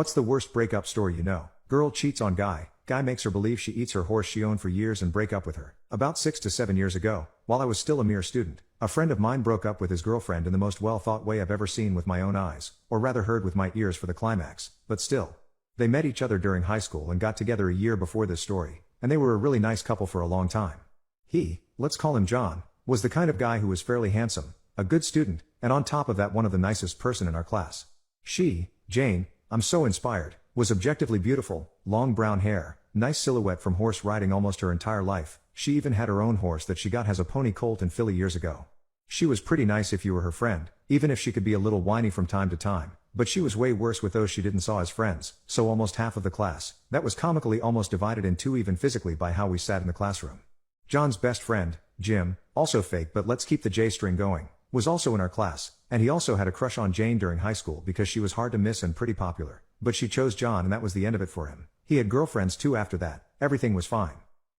What's the worst breakup story you know? Girl cheats on guy. Guy makes her believe she eats her horse she owned for years and break up with her. About 6 to 7 years ago, while I was still a mere student, a friend of mine broke up with his girlfriend in the most well-thought way I've ever seen with my own eyes, or rather heard with my ears for the climax, but still. They met each other during high school and got together a year before this story, and they were a really nice couple for a long time. He, let's call him John, was the kind of guy who was fairly handsome, a good student, and on top of that one of the nicest person in our class. She, Jane, I'm so inspired, was objectively beautiful, long brown hair, nice silhouette from horse riding almost her entire life. She even had her own horse that she got as a pony colt in Philly years ago. She was pretty nice if you were her friend, even if she could be a little whiny from time to time, but she was way worse with those she didn't saw as friends, so almost half of the class, that was comically almost divided in two even physically by how we sat in the classroom. John's best friend, Jim, also fake but let's keep the J string going, was also in our class, and he also had a crush on Jane during high school because she was hard to miss and pretty popular, but she chose John and that was the end of it for him. He had girlfriends too after that, everything was fine.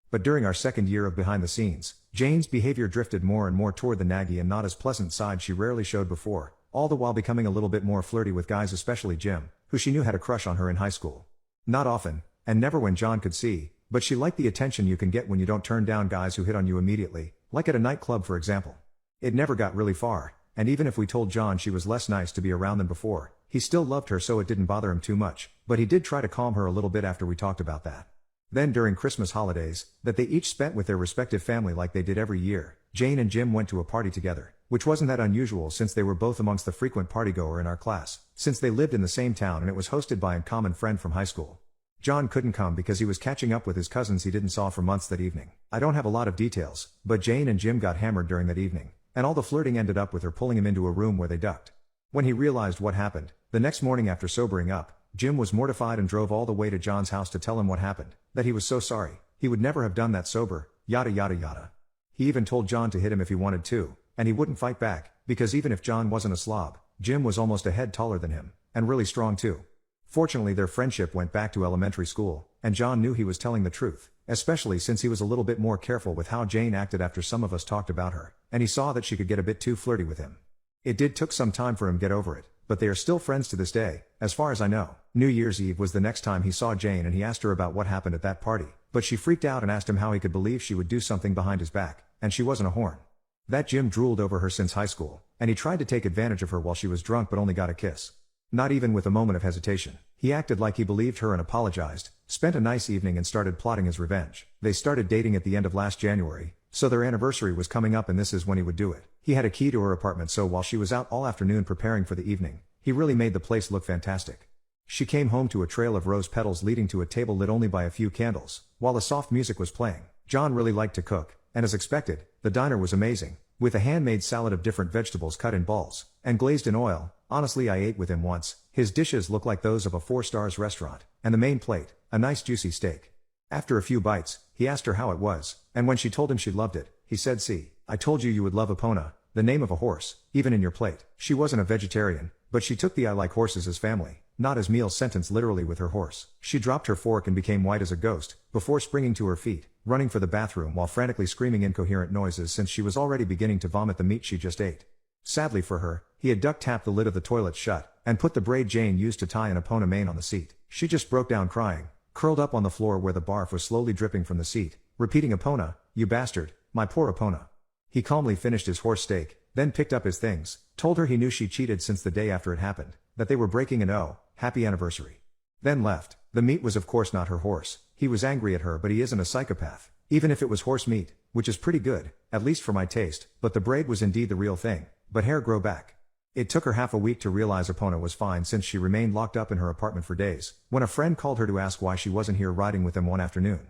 But during our second year of behind the scenes, Jane's behavior drifted more and more toward the naggy and not as pleasant side she rarely showed before, all the while becoming a little bit more flirty with guys, especially Jim, who she knew had a crush on her in high school. Not often, and never when John could see, but she liked the attention you can get when you don't turn down guys who hit on you immediately, like at a nightclub for example. It never got really far, and even if we told John she was less nice to be around than before, he still loved her so it didn't bother him too much, but he did try to calm her a little bit after we talked about that. Then during Christmas holidays, that they each spent with their respective family like they did every year, Jane and Jim went to a party together, which wasn't that unusual since they were both amongst the frequent partygoer in our class, since they lived in the same town and it was hosted by a common friend from high school. John couldn't come because he was catching up with his cousins he didn't saw for months that evening. I don't have a lot of details, but Jane and Jim got hammered during that evening, and all the flirting ended up with her pulling him into a room where they ducked. When he realized what happened, the next morning after sobering up, Jim was mortified and drove all the way to John's house to tell him what happened, that he was so sorry, he would never have done that sober, yada yada yada. He even told John to hit him if he wanted to, and he wouldn't fight back, because even if John wasn't a slob, Jim was almost a head taller than him, and really strong too. Fortunately their friendship went back to elementary school, and John knew he was telling the truth, especially since he was a little bit more careful with how Jane acted after some of us talked about her, and he saw that she could get a bit too flirty with him. It did took some time for him to get over it, but they are still friends to this day, as far as I know. New Year's Eve was the next time he saw Jane and he asked her about what happened at that party, but she freaked out and asked him how he could believe she would do something behind his back, and she wasn't a horn. That Jim drooled over her since high school, and he tried to take advantage of her while she was drunk but only got a kiss. Not even with a moment of hesitation. He acted like he believed her and apologized, spent a nice evening and started plotting his revenge. They started dating at the end of last January, so their anniversary was coming up and this is when he would do it. He had a key to her apartment so while she was out all afternoon preparing for the evening, he really made the place look fantastic. She came home to a trail of rose petals leading to a table lit only by a few candles, while the soft music was playing. John really liked to cook, and as expected, the diner was amazing, with a handmade salad of different vegetables cut in balls, and glazed in oil. Honestly, I ate with him once. His dishes looked like those of a 4-star restaurant, and the main plate, a nice juicy steak. After a few bites, he asked her how it was, and when she told him she loved it, he said, "See, I told you would love Epona, the name of a horse, even in your plate." She wasn't a vegetarian, but she took the "I like horses" as family, not as meal sentence literally with her horse. She dropped her fork and became white as a ghost, before springing to her feet, running for the bathroom while frantically screaming incoherent noises since she was already beginning to vomit the meat she just ate. Sadly for her, he had duct-tapped the lid of the toilet shut, and put the braid Jane used to tie an Epona mane on the seat. She just broke down crying, curled up on the floor where the barf was slowly dripping from the seat, repeating, "Epona, you bastard, my poor Epona." He calmly finished his horse steak, then picked up his things, told her he knew she cheated since the day after it happened, that they were breaking an happy anniversary. Then left. The meat was of course not her horse. He was angry at her, but he isn't a psychopath. Even if it was horse meat, which is pretty good, at least for my taste, but the braid was indeed the real thing, but hair grow back. It took her half a week to realize Epona was fine since she remained locked up in her apartment for days, when a friend called her to ask why she wasn't here riding with them one afternoon.